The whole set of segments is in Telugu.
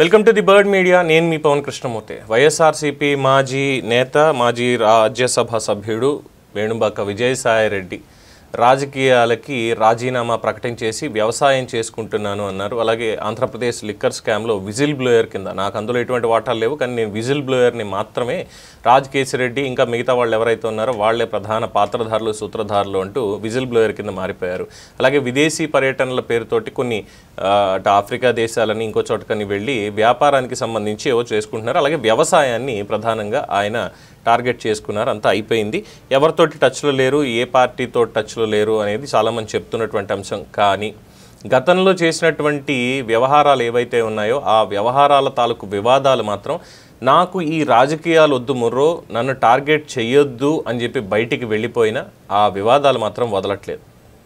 Welcome to the bird media. నేను మీ పవన్ కృష్ణమూర్తి. వైఎస్ఆర్సీపీ మాజీ నేత, మాజీ రాజ్యసభ సభ్యుడు వేణుబాక విజయసాయిరెడ్డి రాజకీయాలకి రాజీనామా ప్రకటించేసి వ్యవసాయం చేసుకుంటున్నాను అన్నారు. అలాగే ఆంధ్రప్రదేశ్ లిక్కర్ స్కామ్లో విజిల్ బ్లోయర్ కింద, నాకు అందులో ఎటువంటి వాటాలు లేవు కానీ నేను విజిల్ బ్లోయర్ని మాత్రమే, రాజ్ కేసిరెడ్డి ఇంకా మిగతా వాళ్ళు ఎవరైతే ఉన్నారో వాళ్లే ప్రధాన పాత్రధారులు, సూత్రధారులు అంటూ విజిల్ బ్లోయర్ కింద మారిపోయారు. అలాగే విదేశీ పర్యటనల పేరుతోటి కొన్ని అటు ఆఫ్రికా దేశాలని ఇంకో చోటకని వెళ్ళి వ్యాపారానికి సంబంధించి ఏవో చేసుకుంటున్నారు. అలాగే వ్యవసాయాన్ని ప్రధానంగా ఆయన టార్గెట్ చేసుకున్నారు. అంతా అయిపోయింది. ఎవరితోటి టచ్లో లేరు, ఏ పార్టీతో టచ్లో లేరు అనేది చాలామంది చెప్తున్నటువంటి అంశం. కానీ గతంలో చేసినటువంటి వ్యవహారాలు ఏవైతే ఉన్నాయో ఆ వ్యవహారాల తాలూకు వివాదాలు మాత్రం, నాకు ఈ రాజకీయాలు వద్దు ముర్రో, నన్ను టార్గెట్ చెయ్యొద్దు అని చెప్పి బయటికి వెళ్ళిపోయినా ఆ వివాదాలు మాత్రం వదలట్లేదు.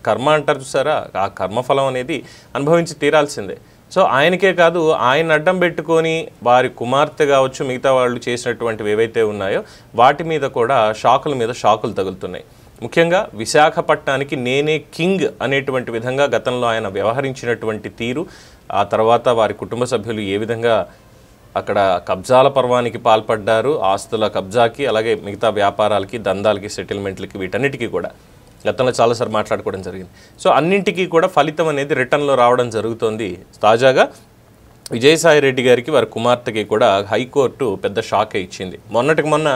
కర్మ అంటారు చూసారా, ఆ కర్మఫలం అనేది అనుభవించి తీరాల్సిందే. సో ఆయనకే కాదు, ఆయన అడ్డం పెట్టుకొని వారి కుమార్తె కావచ్చు, మిగతా వాళ్ళు చేసినటువంటివి ఏవైతే ఉన్నాయో వాటి మీద కూడా షాకుల మీద షాకులు తగులుతున్నాయి. ముఖ్యంగా విశాఖపట్నానికి నేనే కింగ్ అనేటువంటి విధంగా గతంలో ఆయన వ్యవహరించినటువంటి తీరు, ఆ తర్వాత వారి కుటుంబ సభ్యులు ఏ విధంగా అక్కడ కబ్జాల పర్వానికి పాల్పడ్డారు, ఆస్తుల కబ్జాకి, అలాగే మిగతా వ్యాపారాలకి, దందాలకి, సెటిల్మెంట్లకి, వీటన్నిటికీ కూడా గతంలో చాలాసార్లు మాట్లాడుకోవడం జరిగింది. సో అన్నింటికీ కూడా ఫలితం అనేది రిటర్న్లో రావడం జరుగుతోంది. తాజాగా విజయసాయిరెడ్డి గారికి, వారి కుమార్తెకి కూడా హైకోర్టు పెద్ద షాకే ఇచ్చింది. మొన్నటికి మొన్న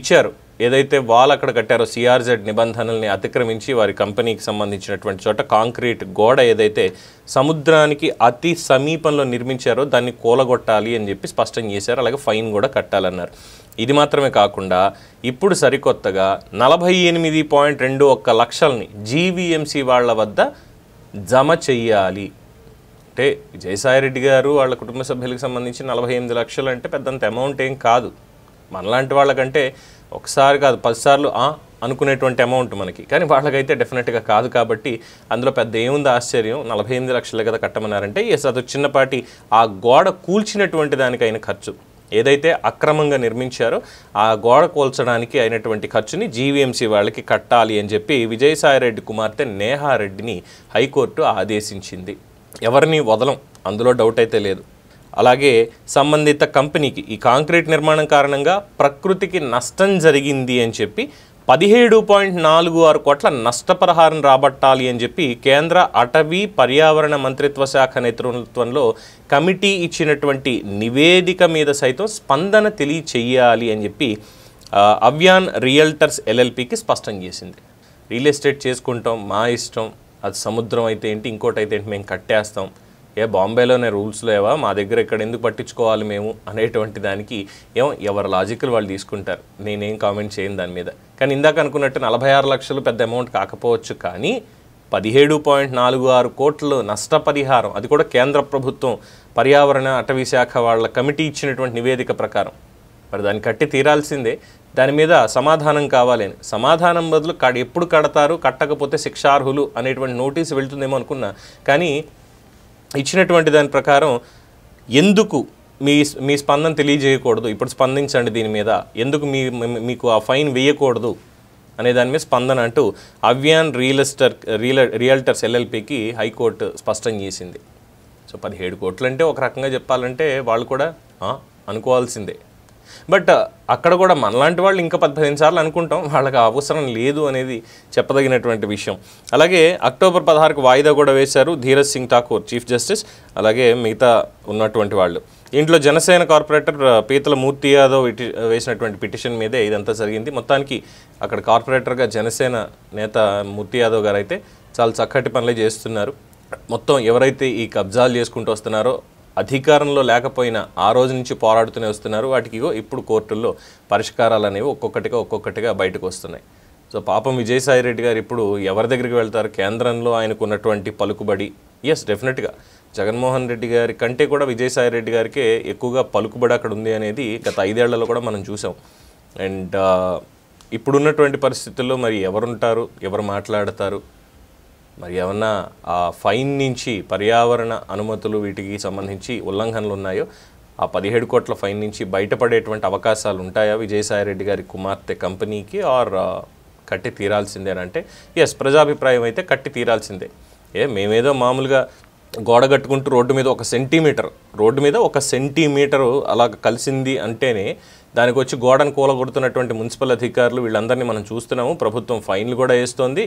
ఇచ్చారు, ఏదైతే వాల్ అక్కడ కట్టారో సిఆర్జెడ్ నిబంధనల్ని అతిక్రమించి వారి కంపెనీకి సంబంధించినటువంటి చోట కాంక్రీట్ గోడ ఏదైతే సముద్రానికి అతి సమీపంలో నిర్మించారో దాన్ని కూలగొట్టాలి అని చెప్పి స్పష్టం చేశారు. అలాగే ఫైన్ కూడా కట్టాలన్నారు. ఇది మాత్రమే కాకుండా ఇప్పుడు సరికొత్తగా 48.21 లక్షల్ని జీవీఎంసీ వాళ్ళ వద్ద జమ చెయ్యాలి. అంటే విజయసాయిరెడ్డి గారు వాళ్ళ కుటుంబ సభ్యులకు సంబంధించి 48 లక్షలు అంటే పెద్దంత అమౌంట్ ఏం కాదు. మనలాంటి వాళ్ళకంటే ఒకసారి కాదు 10 సార్లు అనుకునేటువంటి అమౌంట్ మనకి, కానీ వాళ్ళకైతే డెఫినెట్గా కాదు. కాబట్టి అందులో పెద్ద ఏముంది ఆశ్చర్యం, 48 లక్షలు కదా కట్టమన్నారంటే ఎస్, అది చిన్నపాటి ఆ గోడ కూల్చినటువంటి దానికైన ఖర్చు, ఏదైతే అక్రమంగా నిర్మించారో ఆ గోడ కూల్చడానికి అయినటువంటి ఖర్చుని జీవీఎంసీ వాళ్ళకి కట్టాలి అని చెప్పి విజయసాయిరెడ్డి కుమార్తె నేహారెడ్డిని హైకోర్టు ఆదేశించింది. ఎవరిని వదలం, అందులో డౌట్ అయితే లేదు. అలాగే సంబంధిత కంపెనీకి ఈ కాంక్రీట్ నిర్మాణం కారణంగా ప్రకృతికి నష్టం జరిగింది అని చెప్పి 17.46 కోట్ల నష్టపరిహారం రాబట్టాలి అని చెప్పి కేంద్ర అటవీ పర్యావరణ మంత్రిత్వ శాఖ నేతృత్వంలో కమిటీ ఇచ్చినటువంటి నివేదిక మీద సైతం స్పందన తెలియచేయాలి అని చెప్పి అవ్యాన్ రియల్టర్స్ ఎల్ఎల్పికి స్పష్టం చేసింది. రియల్ ఎస్టేట్ చేసుకుంటాం, మా ఇష్టం, అది సముద్రం అయితే ఏంటి, ఇంకోటి అయితే ఏంటి, మేము కట్టేస్తాం, ఏ బాంబేలోనే రూల్స్ లేవా, మా దగ్గర ఇక్కడ ఎందుకు పట్టించుకోవాలి మేము అనేటువంటి దానికి ఎవరి లాజికల్ వాళ్ళు తీసుకుంటారు. నేనేం కామెంట్ చేయను దాని మీద. కానీ ఇందాక అనుకున్నట్టు 46 లక్షలు పెద్ద అమౌంట్ కాకపోవచ్చు, కానీ 17.46 కోట్లు నష్టపరిహారం, అది కూడా కేంద్ర ప్రభుత్వం పర్యావరణ అటవీ శాఖ వాళ్ళ కమిటీ ఇచ్చినటువంటి నివేదిక ప్రకారం, మరి దాన్ని కట్టి తీరాల్సిందే. దాని మీద సమాధానం కావాలని, సమాధానం బదులు ఎప్పుడు కడతారు, కట్టకపోతే శిక్షార్హులు అనేటువంటి నోటీసు వెళ్తుందేమో అనుకున్నా, కానీ ఇచ్చినటువంటి దాని ప్రకారం ఎందుకు మీ స్పందన తెలియజేయకూడదు, ఇప్పుడు స్పందించండి దీని మీద, ఎందుకు మీకు ఆ ఫైన్ వేయకూడదు అనే దాని మీద స్పందన అంటూ అవ్యాన్ రియల్టర్స్ ఎల్ఎల్పికి హైకోర్టు స్పష్టం చేసింది. సో 17 కోట్లు అంటే ఒక రకంగా చెప్పాలంటే వాళ్ళు కూడా అనుకోవాల్సిందే. బట్ అక్కడ కూడా మనలాంటి వాళ్ళు ఇంకా 15 సార్లు అనుకుంటాం, వాళ్ళకి అవసరం లేదు అనేది చెప్పదగినటువంటి విషయం. అలాగే అక్టోబర్ 16కి వాయిదా కూడా వేశారు ధీరజ్ సింగ్ ఠాకూర్ చీఫ్ జస్టిస్, అలాగే మిగతా ఉన్నటువంటి వాళ్ళు. ఇంట్లో జనసేన కార్పొరేటర్ పీతల మూర్తి యాదవ్ వేసినటువంటి పిటిషన్ మీదే ఇదంతా జరిగింది. మొత్తానికి అక్కడ కార్పొరేటర్గా జనసేన నేత మూర్తి యాదవ్ గారు అయితే చాలా చక్కటి పనులే చేస్తున్నారు. మొత్తం ఎవరైతే ఈ కబ్జాలు చేసుకుంటూ వస్తున్నారో, అధికారంలో లేకపోయినా ఆ రోజు నుంచి పోరాడుతూనే వస్తున్నారు, వాటికి ఇప్పుడు కోర్టుల్లో పరిష్కారాలు అనేవి ఒక్కొక్కటిగా బయటకు వస్తున్నాయి. సో పాపం విజయసాయిరెడ్డి గారు ఇప్పుడు ఎవరి దగ్గరికి వెళ్తారు? కేంద్రంలో ఆయనకు ఉన్నటువంటి పలుకుబడి, ఎస్ డెఫినెట్గా జగన్మోహన్ రెడ్డి గారి కంటే కూడా విజయసాయిరెడ్డి గారికే ఎక్కువగా పలుకుబడి అక్కడ ఉంది అనేది గత 5 ఏళ్లలో కూడా మనం చూసాం. అండ్ ఇప్పుడున్నటువంటి పరిస్థితుల్లో మరి ఎవరుంటారు, ఎవరు మాట్లాడతారు, మరి ఏమన్నా ఆ ఫైన్ నుంచి పర్యావరణ అనుమతులు వీటికి సంబంధించి ఉల్లంఘనలు ఉన్నాయో ఆ 17 కోట్ల ఫైన్ నుంచి బయటపడేటువంటి అవకాశాలు ఉంటాయా విజయసాయిరెడ్డి గారి కుమార్తె కంపెనీకి, ఆర్ కట్టి తీరాల్సిందేనంటే ఎస్, ప్రజాభిప్రాయం అయితే కట్టి తీరాల్సిందే. మేమేదో మామూలుగా గోడ కట్టుకుంటూ రోడ్డు మీద 1 సెంటీమీటరు అలా కలిసింది అంటేనే దానికి వచ్చి గోడను కూలగొడుతున్నటువంటి మున్సిపల్ అధికారులు వీళ్ళందరినీ మనం చూస్తున్నాము. ప్రభుత్వం ఫైన్లు కూడా వేస్తోంది.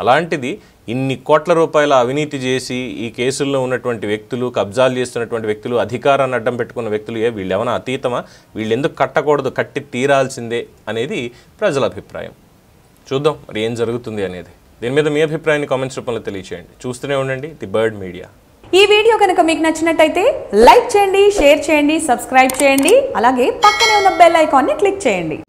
అలాంటిది ఇన్ని కోట్ల రూపాయల అవినీతి చేసి ఈ కేసుల్లో ఉన్నటువంటి వ్యక్తులు, కబ్జాలు చేస్తున్నటువంటి వ్యక్తులు, అధికారాన్ని అడ్డం పెట్టుకున్న వ్యక్తులు వీళ్ళు ఏమైనా అతీతమా, వీళ్ళు ఎందుకు కట్టకూడదు, కట్టి తీరాల్సిందే అనేది ప్రజల అభిప్రాయం. చూద్దాం మరి ఏం జరుగుతుంది అనేది. దీని మీద మీ అభిప్రాయాన్ని కామెంట్స్ రూపంలో తెలియచేయండి. చూస్తూనే ఉండండి ది బర్డ్ మీడియా. ఈ వీడియో కనుక మీకు నచ్చినట్టయితే లైక్ చేయండి, షేర్ చేయండి, సబ్స్క్రైబ్ చేయండి. అలాగే పక్కనే ఉన్న బెల్ ఐకాన్ని క్లిక్ చేయండి.